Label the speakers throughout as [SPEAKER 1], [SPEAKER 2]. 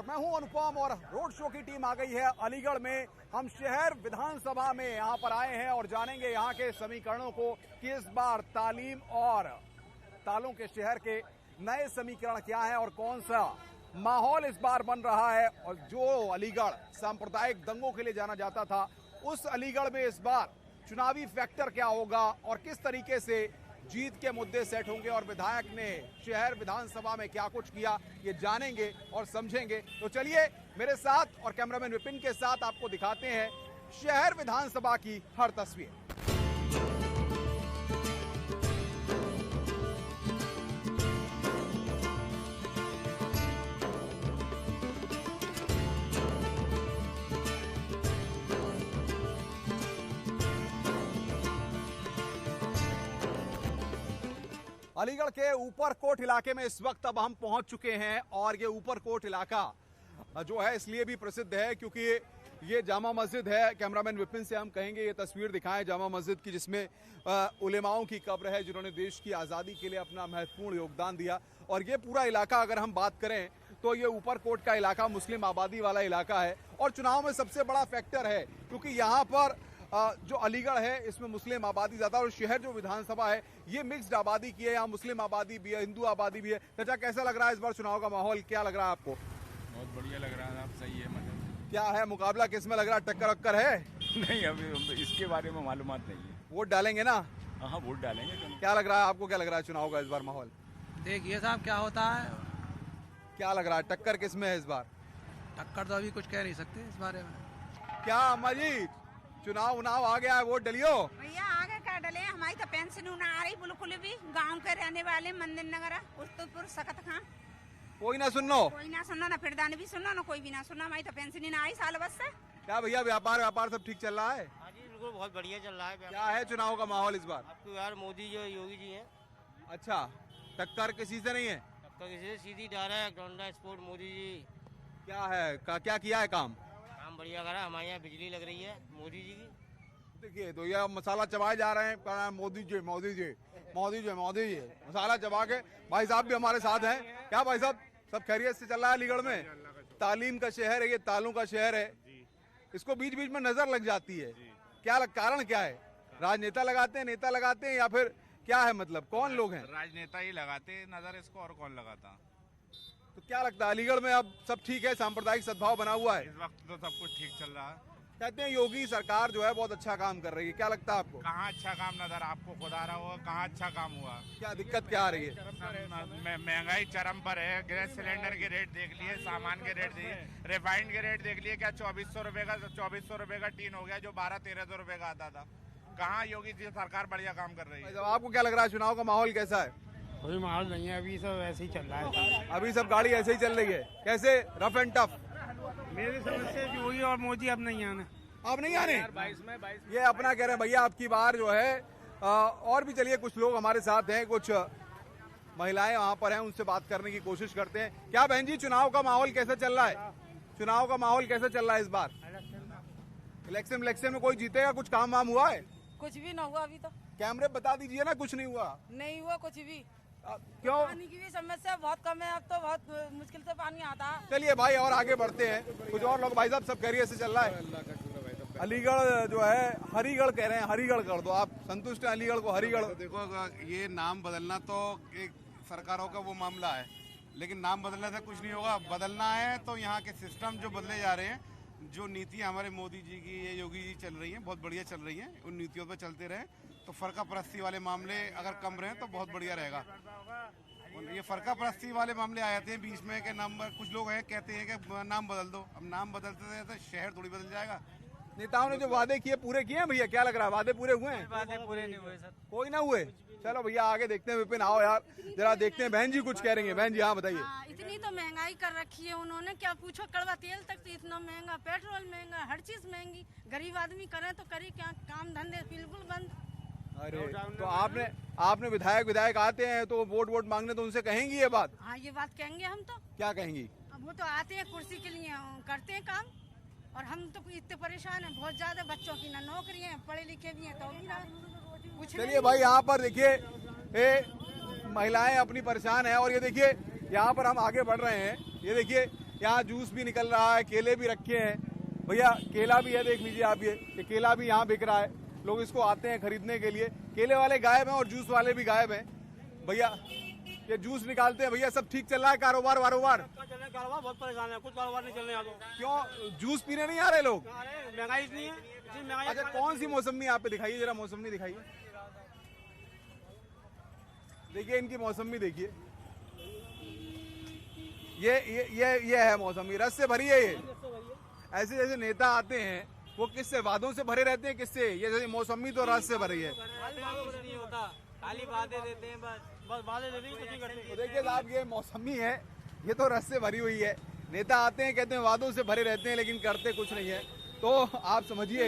[SPEAKER 1] मैं हूं अनुपम और रोड शो की टीम आ गई है अलीगढ़ में। हम शहर विधानसभा में यहां पर आए हैं और जानेंगे यहां के समीकरणों को कि इस बार तालीम और तालों के शहर के नए समीकरण क्या हैं और कौन सा माहौल इस बार बन रहा है। और जो अलीगढ़ सांप्रदायिक दंगों के लिए जाना जाता था, उस अलीगढ़ में इस बार चुनावी फैक्टर क्या होगा और किस तरीके से जीत के मुद्दे सेट होंगे और विधायक ने शहर विधानसभा में क्या कुछ किया, ये जानेंगे और समझेंगे। तो चलिए मेरे साथ और कैमरामैन विपिन के साथ आपको दिखाते हैं शहर विधानसभा की हर तस्वीर। अलीगढ़ के ऊपरकोट इलाके में इस वक्त अब हम पहुंच चुके हैं और ये ऊपरकोट इलाका जो है इसलिए भी प्रसिद्ध है क्योंकि ये जामा मस्जिद है। कैमरामैन विपिन से हम कहेंगे ये तस्वीर दिखाएं जामा मस्जिद की, जिसमें उलेमाओं की कब्र है जिन्होंने देश की आज़ादी के लिए अपना महत्वपूर्ण योगदान दिया। और ये पूरा इलाका अगर हम बात करें तो ये ऊपरकोट का इलाका मुस्लिम आबादी वाला इलाका है और चुनाव में सबसे बड़ा फैक्टर है क्योंकि यहाँ पर जो अलीगढ़ है इसमें मुस्लिम आबादी ज्यादा और शहर जो विधानसभा है ये मिक्स्ड आबादी की है। यहाँ मुस्लिम आबादी भी है, हिंदू आबादी भी है। चाचा कैसा लग रहा है इस बार चुनाव का माहौल, क्या लग रहा है आपको?
[SPEAKER 2] बहुत बढ़िया लग रहा है आप, सही है। मतलब
[SPEAKER 1] क्या है मुकाबला, किस में लग रहा है, टक्कर वक्कर है?
[SPEAKER 2] नहीं, अभी इसके बारे में मालूमात नहीं है।
[SPEAKER 1] वोट डालेंगे ना?
[SPEAKER 2] हाँ, वोट डालेंगे।
[SPEAKER 1] क्या लग रहा है आपको, क्या लग रहा है चुनाव का इस बार माहौल?
[SPEAKER 3] देखिए साहब क्या होता है।
[SPEAKER 1] क्या लग रहा है टक्कर किस में है इस बार?
[SPEAKER 3] टक्कर तो अभी कुछ कह नहीं सकते इस बारे में।
[SPEAKER 1] क्या अम्मा जी चुनाव आ गया है, वोट डलियो?
[SPEAKER 4] भैया आगे क्या डले, हमारी तो पेंशन ना आ रही बिल्कुल भी। गांव के रहने वाले मंदिर नगर उस्तुपुर सकत खां
[SPEAKER 1] कोई ना सुनो,
[SPEAKER 4] कोई ना सुनो ना, फिरदान भी सुनो ना, कोई भी ना सुनो। हमारी तो पेंशन ना आई साल बस से।
[SPEAKER 1] क्या भैया व्यापार सब ठीक चल रहा है?
[SPEAKER 5] हाँ जी बिल्कुल, बहुत बढ़िया चल रहा है।
[SPEAKER 1] क्या है चुनाव का माहौल इस बार?
[SPEAKER 5] आपको यार मोदी जो योगी जी हैं।
[SPEAKER 1] अच्छा, टक्कर किसी से नहीं है?
[SPEAKER 5] टक्कर किसी से सीधी direct Donda sport Modi ji.
[SPEAKER 1] क्या है क्या किया है काम
[SPEAKER 5] बढ़िया करा। हमारे यहाँ बिजली लग रही है मोदी जी की।
[SPEAKER 1] देखिए तो ये मसाला चबाए जा रहे हैं, कह रहे हैं मोदी जी मोदी जी मोदी जी मोदी जी, मसाला चबा के। भाई साहब भी हमारे साथ हैं। क्या भाई साहब सब खैरियत से चल रहा है अलीगढ़ में? तालीम का शहर है ये, तालों का शहर है, इसको बीच बीच में नजर लग जाती है। क्या कारण क्या है? राजनेता लगाते हैं, नेता लगाते हैं या फिर क्या है, मतलब कौन लोग हैं?
[SPEAKER 2] राजनेता ही लगाते नजर इसको, और कौन लगाता।
[SPEAKER 1] तो क्या लगता है अलीगढ़ में अब सब ठीक है, सांप्रदायिक सद्भाव बना हुआ है?
[SPEAKER 2] इस वक्त तो सब कुछ ठीक चल रहा है।
[SPEAKER 1] कहते हैं योगी सरकार जो है बहुत अच्छा काम कर रही है, क्या लगता है आपको?
[SPEAKER 2] कहाँ अच्छा काम नजर आपको खुदा रहा हुआ, कहाँ अच्छा काम हुआ?
[SPEAKER 1] क्या दिक्कत क्या आ रही है?
[SPEAKER 2] महंगाई चरम पर है। गैस सिलेंडर के रेट देख लिए, सामान के रेट देखिए, रिफाइंड के रेट देख लिए। क्या 2400 रुपए का टीन हो गया जो 1200-1300 रुपए का आता था। कहाँ योगी जी सरकार बढ़िया काम कर रही है।
[SPEAKER 1] आपको क्या लग रहा है चुनाव का माहौल कैसा है?
[SPEAKER 3] कोई माहौल नहीं है, अभी सब ऐसे ही चल रहा है।
[SPEAKER 1] अभी सब गाड़ी ऐसे ही चल रही है, कैसे रफ एंड टफ?
[SPEAKER 3] मेरी समझ से योगी और मोदी अब नहीं आने।
[SPEAKER 1] अब नहीं आने? ये अपना कह रहे हैं भैया आपकी बार जो है और भी। चलिए कुछ लोग हमारे साथ हैं, कुछ महिलाएं वहां पर हैं, उनसे बात करने की कोशिश करते हैं। क्या बहन जी चुनाव का माहौल कैसा चल रहा है? चुनाव का माहौल कैसा चल रहा है इस बार? इलेक्शन में कोई जीतेगा? कुछ काम वाम हुआ है?
[SPEAKER 6] कुछ भी ना हुआ अभी तो।
[SPEAKER 1] कैमरे बता दीजिए ना, कुछ नहीं हुआ।
[SPEAKER 6] नहीं हुआ कुछ भी।
[SPEAKER 1] क्यों?
[SPEAKER 6] पानी की भी समस्या बहुत कम है, अब तो बहुत मुश्किल से पानी आता है।
[SPEAKER 1] चलिए भाई और आगे बढ़ते हैं, कुछ और लोग। भाई साहब सब खैरियत से चल रहा है? अलीगढ़ जो है हरिगढ़ कह रहे हैं, हरिगढ़ कर दो। आप संतुष्ट हैं अलीगढ़ को हरिगढ़?
[SPEAKER 7] देखो ये नाम बदलना तो एक सरकारों का वो मामला है, लेकिन नाम बदलने से कुछ नहीं होगा। बदलना है तो यहाँ के सिस्टम जो बदले जा रहे हैं, जो नीतियाँ हमारे मोदी जी की, ये योगी जी चल रही हैं, बहुत बढ़िया चल रही हैं। उन नीतियों पर चलते रहें तो फर्का परस्ती वाले मामले अगर कम रहे तो बहुत बढ़िया रहेगा। ये फर्का परस्ती वाले मामले आ जाते हैं बीच में के नाम, कुछ लोग हैं कहते हैं कि नाम बदल दो। अब नाम बदलते थे तो शहर थोड़ी बदल जाएगा।
[SPEAKER 1] नेताओं ने जो वादे किए पूरे किए हैं भैया? क्या लग रहा है वादे पूरे हुए हैं?
[SPEAKER 5] वादे पूरे नहीं हुए सर,
[SPEAKER 1] कोई ना हुए। चलो भैया आगे देखते हैं। विपिन आओ यार जरा देखते हैं, बहन जी कुछ कह रही हैं। बहन जी हाँ बताइए।
[SPEAKER 6] इतनी तो महंगाई कर रखी है उन्होंने, क्या पूछो, कड़वा तेल तक तो इतना महंगा, पेट्रोल महंगा, हर चीज महंगी। गरीब आदमी करे तो करे क्या, काम धंधे बिल्कुल बंद।
[SPEAKER 1] अरे तो आपने विधायक आते हैं तो वोट मांगने, तो उनसे कहेंगी ये बात?
[SPEAKER 6] हाँ ये बात कहेंगे हम तो।
[SPEAKER 1] क्या कहेंगी?
[SPEAKER 6] अब वो तो आते हैं कुर्सी के लिए, करते हैं काम, और हम तो इतने परेशान हैं बहुत ज्यादा। बच्चों की ना नौकरी है, पढ़े लिखे भी हैं तो भी ना कुछ।
[SPEAKER 1] चलिए भाई यहाँ पर देखिए महिलाएं अपनी परेशान है और ये देखिए यहाँ पर हम आगे बढ़ रहे हैं। ये देखिए यहाँ जूस भी निकल रहा है, केले भी रखे हैं भैया, केला भी है, देख लीजिए आप ये केला भी यहाँ बिक रहा है, लोग इसको आते हैं खरीदने के लिए। केले वाले गायब हैं और जूस वाले भी गायब हैं भैया, ये जूस निकालते हैं भैया। सब ठीक चल रहा है कारोबार वारोबार?
[SPEAKER 3] कारोबार बहुत परेशान है, कुछ कारोबार नहीं चलने आता।
[SPEAKER 1] क्यों जूस पीने नहीं आ रहे लोग?
[SPEAKER 3] महंगाई इतनी है।
[SPEAKER 1] अच्छा कौन सी मौसमी आप पे दिखाइए जरा, मौसमी दिखाइए, देखिए इनकी मौसमी देखिए, ये है मौसमी, रस से भरी है ये। ऐसे जैसे नेता आते हैं वो किससे वादों से भरे रहते हैं, किससे? ये जैसे मौसमी तो रस से भरी है।
[SPEAKER 3] नहीं होता, खाली बातें देते हैं, बस बातें देते हैं, कुछ नहीं करते।
[SPEAKER 1] तो देखिए साहब ये मौसमी है, ये तो रस से भरी हुई है। नेता आते हैं कहते हैं वादों से भरे रहते हैं लेकिन करते कुछ नहीं है। तो आप समझिए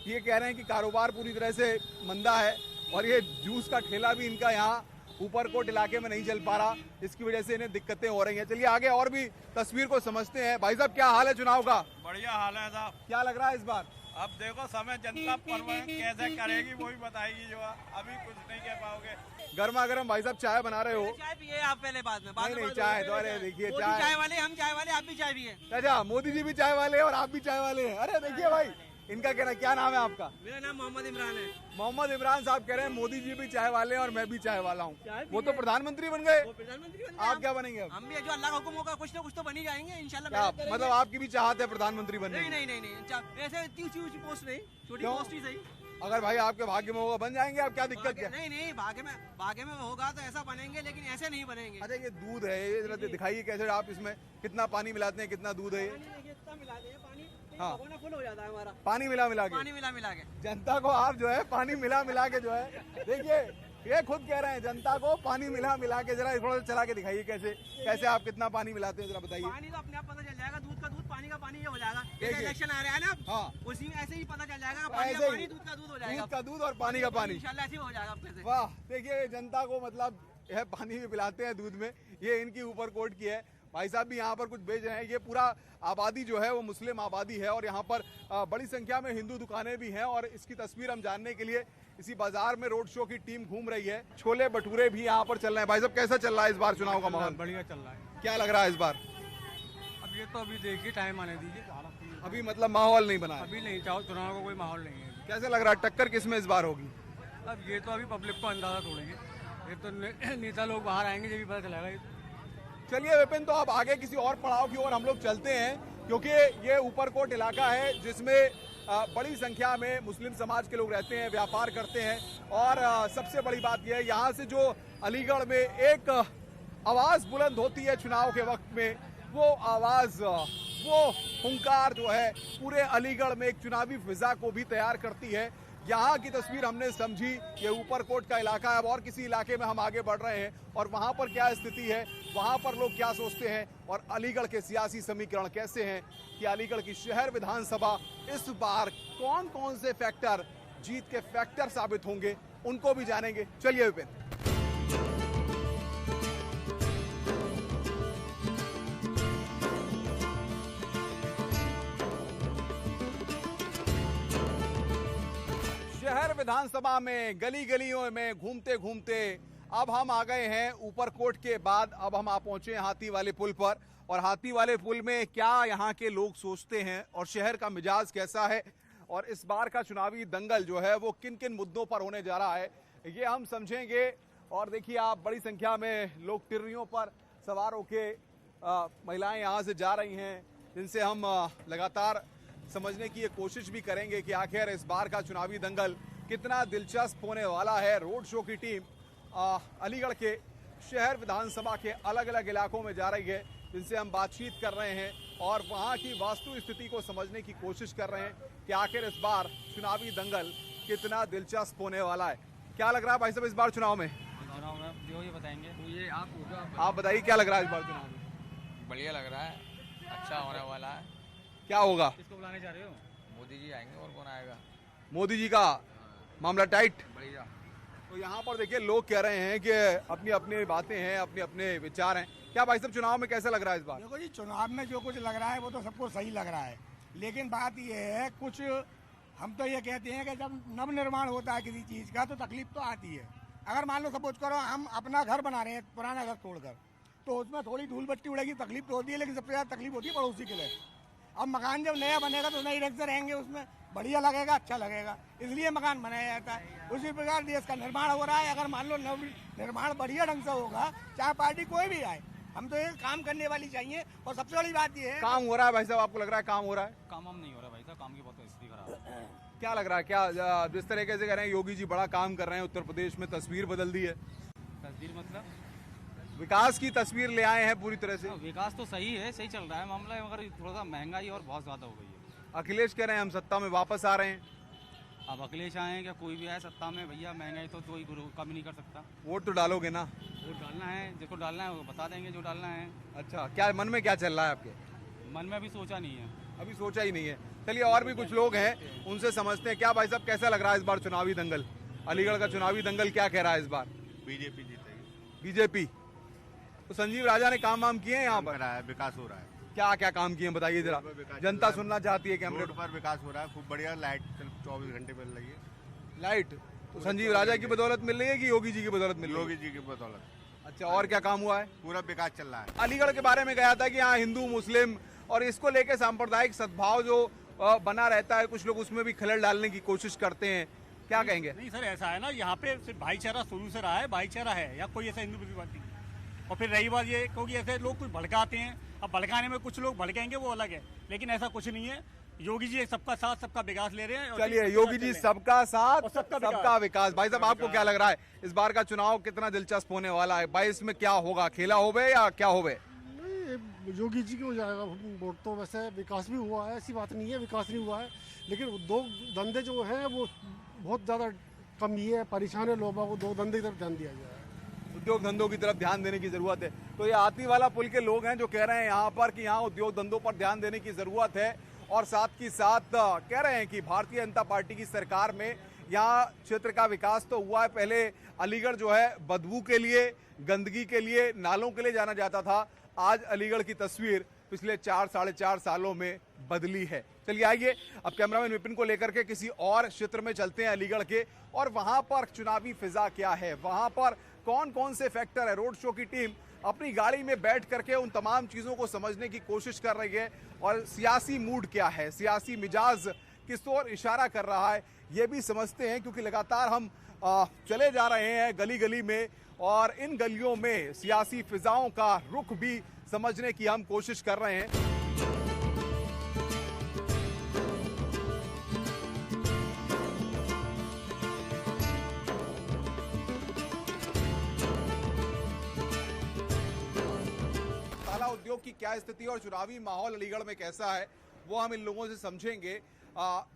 [SPEAKER 1] ये कह रहे हैं कि कारोबार पूरी तरह से मंदा है और ये जूस का ठेला भी इनका यहाँ ऊपरकोट इलाके में नहीं चल पा रहा, इसकी वजह से इन्हें दिक्कतें हो रही हैं। चलिए आगे और भी तस्वीर को समझते हैं। भाई साहब क्या हाल है चुनाव का?
[SPEAKER 8] बढ़िया हाल है साहब।
[SPEAKER 1] क्या लग रहा है इस बार?
[SPEAKER 8] अब देखो समय जनता परवाह कैसे करेगी वही बताएगी, जो अभी कुछ नहीं कह पाओगे।
[SPEAKER 1] गर्मा गर्म भाई साहब चाय बना रहे हो?
[SPEAKER 9] चाय पिए आप पहले, बाद में
[SPEAKER 1] नहीं चाय तो अरे देखिए
[SPEAKER 9] चाय वाले, हम चाय वाले, आप भी चाय पिए।
[SPEAKER 1] अच्छा मोदी जी भी चाय वाले और आप भी चाय वाले हैं? अरे देखिए भाई इनका कहना, क्या नाम है आपका?
[SPEAKER 9] मेरा नाम मोहम्मद इमरान है।
[SPEAKER 1] मोहम्मद इमरान साहब कह रहे हैं मोदी जी भी चाय वाले हैं और मैं भी चाय वाला हूँ। वो तो प्रधानमंत्री बन गए,
[SPEAKER 9] प्रधानमंत्री
[SPEAKER 1] आप क्या बनेंगे अब?
[SPEAKER 9] हम भी जो अल्लाह का हुक्म होगा कुछ ना कुछ तो बन ही जाएंगे इंशाल्लाह।
[SPEAKER 1] क्या मतलब आपकी भी चाहत है प्रधानमंत्री बनने की?
[SPEAKER 9] नहीं ऐसे इतनी ऊंची पोस्ट नहीं, छोटी
[SPEAKER 1] क्यों?
[SPEAKER 9] पोस्ट ही सही।
[SPEAKER 1] अगर भाई आपके भाग्य में होगा बन जाएंगे आप, क्या दिक्कत क्या?
[SPEAKER 9] नहीं भाग्य में होगा तो ऐसा बनेंगे, लेकिन ऐसे नहीं बनेंगे।
[SPEAKER 1] अच्छा ये दूध है, ये जरा दिखाइए कैसे आप इसमें कितना पानी मिलाते हैं, कितना दूध है ये?
[SPEAKER 9] इतना मिलाते हैं पानी,
[SPEAKER 1] हाँ
[SPEAKER 9] फुल हो जाता है हमारा।
[SPEAKER 1] पानी मिला मिला के,
[SPEAKER 9] पानी मिला के
[SPEAKER 1] जनता को आप जो है पानी मिला मिला के जो है, देखिए ये खुद कह रहे हैं जनता को पानी मिला मिला के। जरा थोड़ा सा चला के दिखाइए कैसे आप कितना पानी मिलाते हैं, जरा बताइए।
[SPEAKER 9] पानी तो अपने आप पता चल जाएगा, दूध का दूध, पानी का पानी ये हो जाएगा।
[SPEAKER 1] देखिए।
[SPEAKER 9] इलेक्शन आ रहा है ना,
[SPEAKER 1] हाँ
[SPEAKER 9] उसी ऐसे ही पता चल जाएगा, पानी
[SPEAKER 1] ऐसे
[SPEAKER 9] का
[SPEAKER 1] ही।
[SPEAKER 9] पानी, दूध का दूध हो जाएगा।
[SPEAKER 1] दूध का दूध और पानी का पानी,
[SPEAKER 9] इंशाल्लाह ऐसे ही हो जाएगा आपके से।
[SPEAKER 1] वाह देखिए जनता को मतलब यह पानी भी पिलाते हैं दूध में। ये इनकी ऊपरकोट की है, भाई साहब भी यहाँ पर कुछ बेच रहे हैं। ये पूरा आबादी जो है वो मुस्लिम आबादी है और यहाँ पर बड़ी संख्या में हिंदू दुकानें भी हैं और इसकी तस्वीर हम जानने के लिए इसी बाजार में रोड शो की टीम घूम रही है। छोले भटूरे भी यहाँ पर चल रहे हैं। भाई साहब कैसा चल रहा है इस बार चुनाव का माहौल?
[SPEAKER 3] बढ़िया चल रहा है।
[SPEAKER 1] क्या लग रहा है इस बार?
[SPEAKER 3] अब ये तो अभी देखिए, टाइम आने दीजिए,
[SPEAKER 1] अभी मतलब माहौल नहीं बना है।
[SPEAKER 3] अभी नहीं, चाहो चुनाव का कोई माहौल नहीं है।
[SPEAKER 1] कैसे लग रहा है टक्कर किस में इस बार होगी?
[SPEAKER 3] अब ये तो अभी पब्लिक को अंदाजा तोड़ेंगे, ये तो नेता लोग बाहर आएंगे जब भी पता चलेगा।
[SPEAKER 1] चलिए विपिन, तो अब आगे किसी और पड़ाव की ओर हम लोग चलते हैं क्योंकि ये ऊपरकोट इलाका है जिसमें बड़ी संख्या में मुस्लिम समाज के लोग रहते हैं, व्यापार करते हैं और सबसे बड़ी बात यह है यहाँ से जो अलीगढ़ में एक आवाज़ बुलंद होती है चुनाव के वक्त में, वो आवाज़, वो हुंकार जो है पूरे अलीगढ़ में एक चुनावी फिजा को भी तैयार करती है। यहाँ की तस्वीर हमने समझी, ये ऊपरकोट का इलाका है। अब और किसी इलाके में हम आगे बढ़ रहे हैं और वहाँ पर क्या स्थिति है, वहाँ पर लोग क्या सोचते हैं और अलीगढ़ के सियासी समीकरण कैसे हैं कि अलीगढ़ की शहर विधानसभा इस बार कौन कौन से फैक्टर जीत के फैक्टर साबित होंगे, उनको भी जानेंगे। चलिए विपिन। शहर विधानसभा में गली गलियों में घूमते घूमते अब हम आ गए हैं ऊपरकोट के बाद। अब हम आ पहुंचे हाथी वाले पुल पर और हाथी वाले पुल में क्या यहाँ के लोग सोचते हैं और शहर का मिजाज कैसा है और इस बार का चुनावी दंगल जो है वो किन किन मुद्दों पर होने जा रहा है, ये हम समझेंगे। और देखिए आप, बड़ी संख्या में लोग टिर्रियों पर सवार होके महिलाएं यहाँ से जा रही हैं, जिनसे हम लगातार समझने की ये कोशिश भी करेंगे कि आखिर इस बार का चुनावी दंगल कितना दिलचस्प होने वाला है। रोड शो की टीम अलीगढ़ के शहर विधानसभा के अलग अलग इलाकों में जा रही है, जिनसे हम बातचीत कर रहे हैं और वहाँ की वास्तु स्थिति को समझने की कोशिश कर रहे हैं कि आखिर इस बार चुनावी दंगल कितना दिलचस्प होने वाला है। क्या लग रहा है भाई साहब इस बार चुनाव में?
[SPEAKER 3] जो ये बताएंगे तो ये
[SPEAKER 1] आप बताइए क्या लग रहा है इस बार चुनाव में?
[SPEAKER 10] बढ़िया लग रहा है, अच्छा होने वाला है।
[SPEAKER 1] क्या होगा?
[SPEAKER 3] किसको बुलाने जा रहे हो?
[SPEAKER 10] मोदी जी आएंगे, और कौन आएगा?
[SPEAKER 1] मोदी जी का मामला टाइट।
[SPEAKER 10] बढ़िया।
[SPEAKER 1] तो यहाँ पर देखिए लोग कह रहे हैं कि अपनी अपनी बातें हैं, अपने अपने विचार हैं। क्या भाई साहब चुनाव में कैसा लग रहा है इस बार?
[SPEAKER 11] देखो जी, चुनाव में जो कुछ लग रहा है वो तो सबको सही लग रहा है, लेकिन बात ये है, कुछ हम तो ये कहते हैं कि जब नव निर्माण होता है किसी चीज़ का तो तकलीफ तो आती है। अगर मान लो सपोज करो हम अपना घर बना रहे हैं पुराना घर तोड़कर, तो उसमें थोड़ी धूल बट्टी उड़ेगी, तकलीफ तो होती है, लेकिन सबसे ज़्यादा तकलीफ होती है पड़ोसी के लिए। अब मकान जब नया बनेगा तो नई ढंग से रहेंगे, उसमें बढ़िया लगेगा, अच्छा लगेगा, इसलिए मकान बनाया जाता है। उसी प्रकार देश का निर्माण हो रहा है। अगर मान लो निर्माण बढ़िया ढंग से होगा, चाहे पार्टी कोई भी आए, हम तो ये काम करने वाली चाहिए। और सबसे बड़ी बात ये है,
[SPEAKER 1] काम हो रहा है भाई साहब, आपको लग रहा है काम हो रहा है?
[SPEAKER 3] काम नहीं हो रहा भाई साहब, काम की बहुत स्थिति खराब है।
[SPEAKER 1] क्या लग रहा है, क्या जिस तरीके से कह रहे हैं योगी जी बड़ा काम कर रहे हैं, उत्तर प्रदेश में तस्वीर बदल दी है?
[SPEAKER 3] तस्वीर मतलब
[SPEAKER 1] विकास की तस्वीर ले आए हैं पूरी तरह से।
[SPEAKER 3] विकास तो सही है, सही चल रहा है मामला, मगर थोड़ा सा महंगाई और बहुत ज्यादा हो गई है।
[SPEAKER 1] अखिलेश कह रहे हैं हम सत्ता में वापस आ रहे हैं।
[SPEAKER 3] अब अखिलेश आए क्या कोई भी आए सत्ता में, भैया महंगाई तो कोई कम नहीं कर सकता।
[SPEAKER 1] वोट तो डालोगे ना?
[SPEAKER 3] वोट डालना है, जिसको डालना है वो बता देंगे जो डालना है।
[SPEAKER 1] अच्छा, क्या मन में क्या चल रहा है आपके?
[SPEAKER 3] मन में अभी सोचा नहीं है।
[SPEAKER 1] अभी सोचा ही नहीं है। चलिए और भी कुछ लोग हैं, उनसे समझते हैं। क्या भाई साहब कैसा लग रहा है इस बार चुनावी दंगल? अलीगढ़ का चुनावी दंगल क्या कह रहा है इस बार?
[SPEAKER 7] बीजेपी जीतेगी।
[SPEAKER 1] बीजेपी। तो संजीव राजा ने काम वाम किए हैं यहाँ पर?
[SPEAKER 7] विकास हो रहा है।
[SPEAKER 1] क्या क्या काम किए बताइए जरा, जनता सुनना चाहती है। कैमरे
[SPEAKER 7] रोड पर विकास हो रहा है, खूब बढ़िया। लाइट 24 घंटे मिल रही है।
[SPEAKER 1] लाइट तो संजीव राजा की बदौलत मिल रही है कि योगी जी की बदौलत मिल रही है?
[SPEAKER 7] योगी जी की बदौलत।
[SPEAKER 1] अच्छा, और क्या काम हुआ है?
[SPEAKER 7] पूरा विकास चल रहा है।
[SPEAKER 1] अलीगढ़ के बारे में कहा था कि यहाँ हिंदू मुस्लिम और इसको लेके सांप्रदायिक सद्भाव जो बना रहता है, कुछ लोग उसमें भी खलल डालने की कोशिश करते हैं, क्या कहेंगे?
[SPEAKER 12] नहीं सर, ऐसा है ना, यहाँ पे सिर्फ भाईचारा शुरू से रहा है, भाईचारा है, या कोई ऐसा हिंदू मुस्लिम नहीं। और फिर रही बात ये, क्योंकि ऐसे लोग कुछ भड़काते हैं, अब भड़काने में कुछ लोग भड़केंगे वो अलग है, लेकिन ऐसा कुछ नहीं है। योगी जी सबका साथ सबका विकास ले रहे हैं।
[SPEAKER 1] चलिए, योगी जी सबका साथ सबका विकास। भाई साहब आपको क्या लग रहा है इस बार का चुनाव कितना दिलचस्प होने वाला है? 22 में क्या होगा, खेला होवे या क्या होवे?
[SPEAKER 13] योगी जी की हो जाएगा वोट तो। वैसे विकास भी हुआ है, ऐसी बात नहीं है विकास नहीं हुआ है, लेकिन उद्योग धंधे जो हैं वो बहुत ज़्यादा कमी है, परेशान है लोगों को। दो धंधे की तरफ ध्यान दिया जाए,
[SPEAKER 1] उद्योग धंधों की तरफ ध्यान देने की जरूरत है। तो ये आती वाला पुल के लोग हैं जो कह रहे हैं यहाँ पर कि यहाँ उद्योग धंधों पर ध्यान देने की जरूरत है, और साथ ही साथ कह रहे हैं कि भारतीय जनता पार्टी की सरकार में यहाँ क्षेत्र का विकास तो हुआ है। पहले अलीगढ़ जो है बदबू के लिए, गंदगी के लिए, नालों के लिए जाना जाता था। आज अलीगढ़ की तस्वीर पिछले 4 साढ़े 4 सालों में बदली है। चलिए आइए अब कैमरामैन विपिन को लेकर के किसी और क्षेत्र में चलते हैं अलीगढ़ के, और वहां पर चुनावी फिजा क्या है, वहां पर कौन कौन से फैक्टर है। रोड शो की टीम अपनी गाड़ी में बैठ करके उन तमाम चीजों को समझने की कोशिश कर रही है, और सियासी मूड क्या है, सियासी मिजाज किस ओर इशारा कर रहा है, ये भी समझते हैं। क्योंकि लगातार हम चले जा रहे हैं गली गली में, और इन गलियों में सियासी फिजाओं का रुख भी समझने की हम कोशिश कर रहे हैं। ताला उद्योग की क्या स्थिति और चुनावी माहौल अलीगढ़ में कैसा है, वो हम इन लोगों से समझेंगे।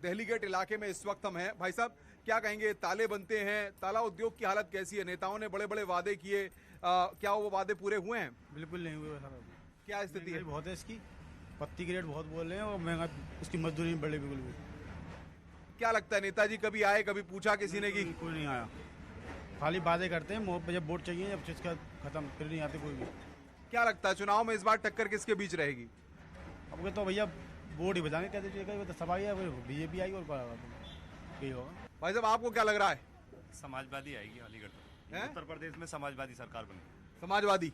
[SPEAKER 1] दिल्ली गेट इलाके में इस वक्त हम हैं। भाई साहब क्या कहेंगे, ताले बनते हैं, ताला उद्योग की हालत कैसी है? नेताओं ने बड़े बड़े वादे किए, क्या वो वादे पूरे हुए हैं?
[SPEAKER 12] बिल्कुल नहीं हुए सर।
[SPEAKER 1] क्या स्थिति है?
[SPEAKER 12] बहुत है इसकी, पत्ती की रेट बहुत बोल रहे हैं, और महंगा उसकी मजदूरी नहीं बढ़ी बिल्कुल भी।
[SPEAKER 1] क्या लगता है नेताजी कभी आए, कभी पूछा किसी ने कि?
[SPEAKER 12] कोई नहीं आया, खाली वादे करते हैं, जब वोट चाहिए जब चीज का खत्म, फिर नहीं आते कोई भी।
[SPEAKER 1] क्या लगता है चुनाव में इस बार टक्कर किसके बीच रहेगी?
[SPEAKER 12] अब तो भैया वोट ही बताएंगे, कहते तो सभा आई, बीजेपी आई और यही होगा।
[SPEAKER 1] भाई साहब आपको क्या लग रहा है?
[SPEAKER 14] समाजवादी आएगी अलीगढ़ में, उत्तर प्रदेश में समाजवादी सरकार बनी।
[SPEAKER 1] समाजवादी?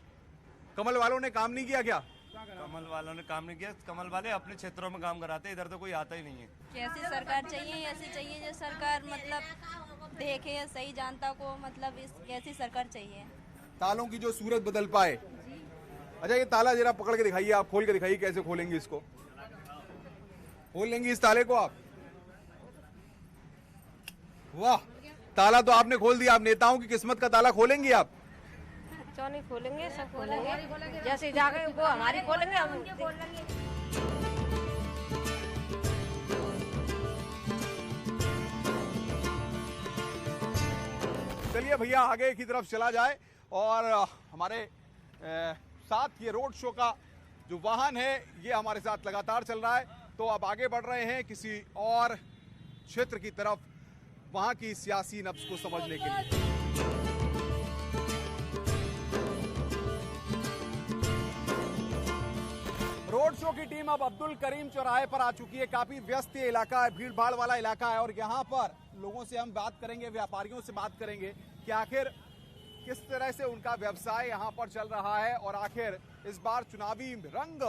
[SPEAKER 1] कमल वालों ने काम नहीं किया क्या?
[SPEAKER 14] कमल वालों ने काम नहीं किया, कमल वाले अपने क्षेत्रों में काम कराते, इधर तो कोई आता ही नहीं है।
[SPEAKER 15] कैसी सरकार चाहिए? ऐसी चाहिए जो सरकार मतलब देखे सही जनता को, मतलब इस कैसी सरकार चाहिए।
[SPEAKER 1] तालों की जो सूरत बदल पाए। अच्छा ये ताला जरा पकड़ के दिखाइए, आप खोल के दिखाइए, कैसे खोलेंगे इसको? खोल लेंगे इस ताले को आप? वाह, ताला तो आपने खोल दिया। आप नेताओं की किस्मत का ताला खोलेंगी आप?
[SPEAKER 16] क्यों नहीं खोलेंगे, सब खोलेंगे, जैसे जाके वो हमारी खोलेंगे, हम उनकी खोलेंगे।
[SPEAKER 1] चलिए भैया आगे की तरफ चला जाए, और हमारे साथ ये रोड शो का जो वाहन है ये हमारे साथ लगातार चल रहा है। तो अब आगे बढ़ रहे हैं किसी और क्षेत्र की तरफ, वहां की सियासी नब्ज को समझने के लिए। रोड शो की टीम अब अब्दुल करीम चौराहे पर आ चुकी है। काफी व्यस्त ये इलाका है, भीड़ भाड़ वाला इलाका है, और यहाँ पर लोगों से हम बात करेंगे, व्यापारियों से बात करेंगे कि आखिर किस तरह से उनका व्यवसाय यहाँ पर चल रहा है और आखिर इस बार चुनावी रंग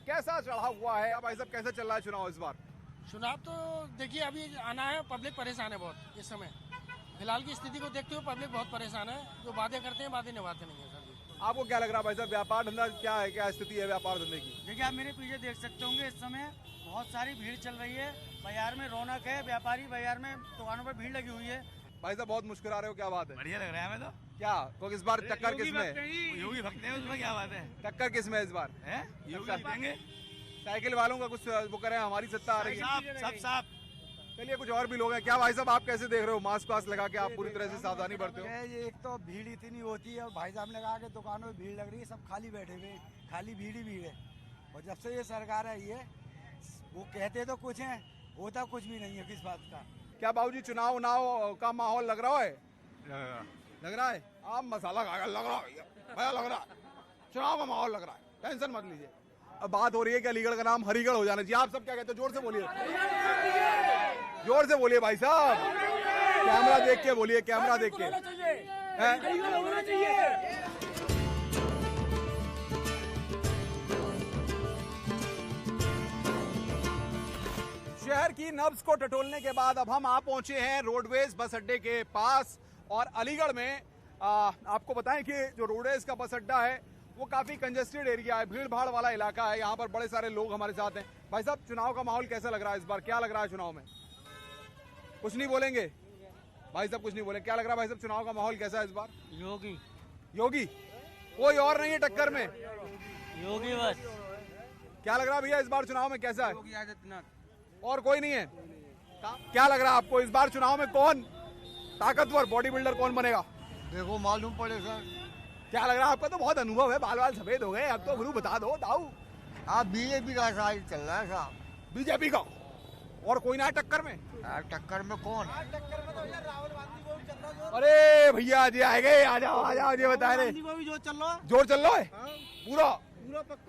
[SPEAKER 1] कैसा चढ़ा हुआ है। भाई साहब, कैसा चल रहा है चुनाव इस बार?
[SPEAKER 17] चुनाव तो देखिए अभी आना है, पब्लिक परेशान है बहुत इस समय। फिलहाल की स्थिति को देखते हुए पब्लिक बहुत परेशान है। जो वादे करते हैं वादे निभाते नहीं है सर जी।
[SPEAKER 1] आपको क्या लग रहा है भाई साहब, व्यापार धंधा क्या है, क्या स्थिति है व्यापार धंधे की?
[SPEAKER 18] देखिए आप मेरे पीछे देख सकते होंगे, इस समय बहुत सारी भीड़ चल रही है। बाजार में रौनक है, व्यापारी बाजार में दुकानों पर भीड़ लगी हुई है।
[SPEAKER 1] भाई साहब बहुत मुस्कुरा रहे हो, क्या बात है?
[SPEAKER 14] बढ़िया लग रहा है हमें तो।
[SPEAKER 1] क्या क्योंकि इस बार टक्कर किसमें?
[SPEAKER 14] योगी भक्त है, उसमें क्या बात है?
[SPEAKER 1] टक्कर किसमें इस बार
[SPEAKER 14] है? योगी देंगे।
[SPEAKER 1] साइकिल वालों का कुछ वो करें, हमारी सत्ता आ रही है।
[SPEAKER 14] सब साफ।
[SPEAKER 1] चलिए कुछ और भी लोग हैं। क्या भाई साहब आप कैसे देख रहे हो? मास्क वास्क लगा के आप पूरी तरह से सावधानी बरते हो?
[SPEAKER 19] ये एक तो भीड़ इतनी होती है और भाई साहब ने कहा कि दुकानों में भीड़ लग रही है, सब खाली बैठे हुए, खाली भीड़ ही भीड़ है। और जब से ये सरकार आई है वो कहते तो कुछ है, होता कुछ भी नहीं है किस बात का।
[SPEAKER 1] क्या बाबूजी चुनाव उनाव का माहौल लग रहा है? लग रहा है। आप मसाला खा लग रहा है भैया, लग रहा है चुनाव का माहौल लग रहा है, टेंशन मत लीजिए। अब बात हो रही है कि अलीगढ़ का नाम हरिगढ़ हो जाना चाहिए। आप सब क्या कहते हो? जोर से बोलिए, जोर से बोलिए भाई साहब, कैमरा देख के बोलिए, कैमरा देख के। शहर की नब्ज को टटोलने के बाद अब हम आ पहुंचे हैं रोडवेज बस अड्डे के पास। और अलीगढ़ में आपको बताएं कि जो रोडवेज का बस अड्डा है वो काफी कंजेस्टेड एरिया है, भीड़ भाड़ वाला इलाका है। यहाँ पर बड़े सारे लोग हमारे साथ हैं। भाई साहब चुनाव का माहौल कैसा लग रहा है इस बार? क्या लग रहा है चुनाव में? कुछ नहीं बोलेंगे भाई साहब, कुछ नहीं बोलेंगे। क्या लग रहा है भाई साहब चुनाव का माहौल कैसा है इस बार?
[SPEAKER 18] योगी
[SPEAKER 1] योगी, कोई और नहीं है टक्कर में,
[SPEAKER 18] योगी बस।
[SPEAKER 1] क्या लग रहा है भैया इस बार चुनाव में कैसा है?
[SPEAKER 18] योगी आदित्यनाथ,
[SPEAKER 1] और कोई नहीं है? क्या लग रहा है आपको इस बार चुनाव में कौन ताकतवर बॉडी बिल्डर कौन बनेगा?
[SPEAKER 19] देखो मालूम पड़े सर।
[SPEAKER 1] क्या लग रहा है आपका? तो बहुत अनुभव है, बाल बाल सफेद हो गए अब तो। गुरु बता दो दाऊ।
[SPEAKER 19] आप बीजेपी का साइड चल रहा है साहब।
[SPEAKER 1] बीजेपी का? और कोई ना है टक्कर में?
[SPEAKER 19] टक्कर में कौन?
[SPEAKER 1] अरे भैया जी आए गए, आ जाओ आ जाओ, ये बता रहे
[SPEAKER 18] जो चल रहा है,
[SPEAKER 1] जोर चल रहा है पूरा।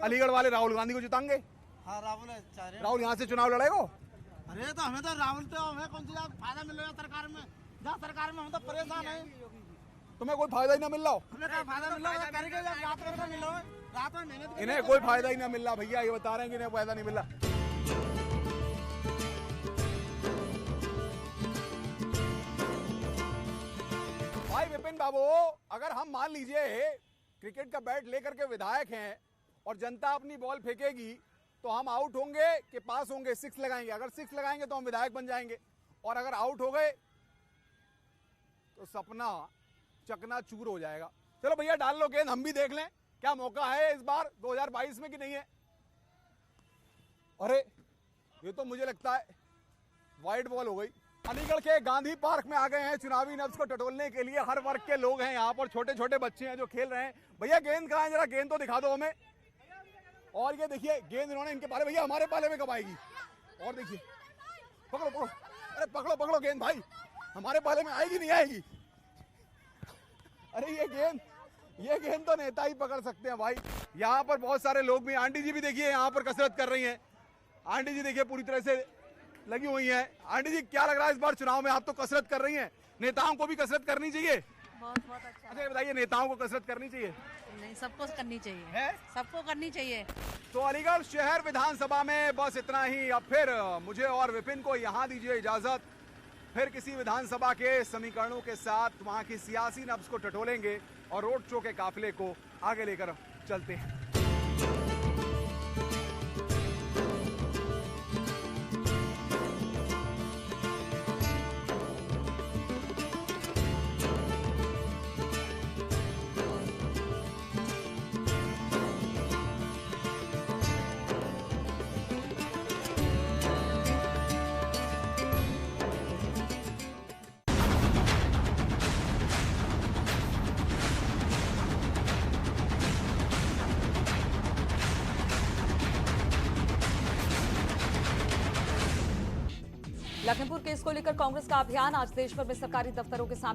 [SPEAKER 1] अलीगढ़ वाले राहुल गांधी को जिताएंगे?
[SPEAKER 18] हाँ राहुल
[SPEAKER 1] राहुल यहाँ से चुनाव लड़ेगा?
[SPEAKER 18] अरे तो हमें तो राहुल तो हमें कौन सी फायदा मिल रहा है सरकार में? जहाँ सरकार में हम तो परेशान है।
[SPEAKER 1] तुम्हें कोई फायदा ही ना मिल रहा हो?
[SPEAKER 18] हमें क्या फायदा मिल रहा है? रात में मिल रहा है, रात में मेहनत।
[SPEAKER 1] इन्हें कोई फायदा ही ना मिल रहा भैया, ये बता रहे हैं कि इन्हें फायदा नहीं मिल रहा। भाई विपिन बाबू, अगर हम मान लीजिए क्रिकेट का बैट लेकर के विधायक हैं और जनता अपनी बॉल फेंकेगी तो हम आउट होंगे कि पास होंगे? 6 लगाएंगे। अगर 6 लगाएंगे तो हम विधायक बन जाएंगे, और अगर आउट हो गए तो सपना चकनाचूर हो जाएगा। चलो भैया डाल लो गेंद, हम भी देख लें क्या मौका है इस बार 2022 में कि नहीं है। अरे ये तो मुझे लगता है वाइड बॉल हो गई। अलीगढ़ के गांधी पार्क में आ गए हैं चुनावी नब्ज को टटोलने के लिए। हर वर्ग के लोग हैं यहाँ पर, छोटे छोटे बच्चे हैं जो खेल रहे हैं। भैया गेंद कहाँ है? जरा गेंद तो दिखा दो हमें। और ये देखिए गेंद इन्होंने इनके पाले, भैया हमारे पाले में कब आएगी? और देखिए पकड़ो पकड़ो, अरे पकड़ो पकड़ो गेंद भाई, हमारे पाले में आएगी नहीं आएगी? अरे ये गेंद तो नेता ही पकड़ सकते हैं भाई। यहाँ पर बहुत सारे लोग भी, आंटी जी भी देखिए यहाँ पर कसरत कर रही हैं। आंटी जी देखिए पूरी तरह से लगी हुई हैं। आंटी जी क्या लग रहा है इस बार चुनाव में? आप तो कसरत कर रही हैं, नेताओं को भी कसरत करनी चाहिए।
[SPEAKER 6] बहुत अच्छा।
[SPEAKER 1] अच्छा बताइए, नेताओं को कसरत करनी चाहिए?
[SPEAKER 6] नहीं, सबको करनी चाहिए
[SPEAKER 1] है,
[SPEAKER 6] सबको करनी चाहिए।
[SPEAKER 1] तो अलीगढ़ शहर विधानसभा में बस इतना ही। अब फिर मुझे और विपिन को यहाँ दीजिए इजाजत। फिर किसी विधानसभा के समीकरणों के साथ वहाँ की सियासी नब्ज को टटोलेंगे और रोड शो के काफिले को आगे लेकर चलते हैं।
[SPEAKER 20] लखनपुर केस को लेकर कांग्रेस का अभियान आज देश भर में सरकारी दफ्तरों के सामने